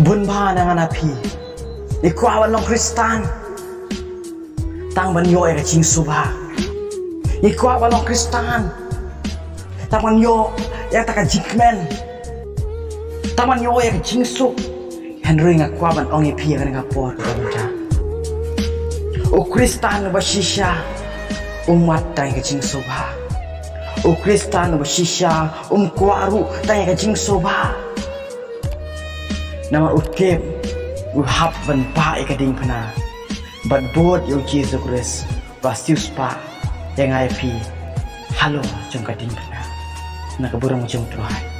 bun ba nangan api ikwa balong Khristan tang ban yo ka jing suba ikwa balong Khristan tang ban yo ya ta ka jingmen tang ban yo ya ka jing su Henry ngakwa ban ong api kan ngapor ka muda U Khristan Uba Shisha umat tay ka jing suba U Khristan Uba Shisha kwaru tay ka jing suba nama ukep uhap ban pa ikading phana bat bod U Jisu Kris basius pa yang IP halo jong kading phana na kaburang jong truhai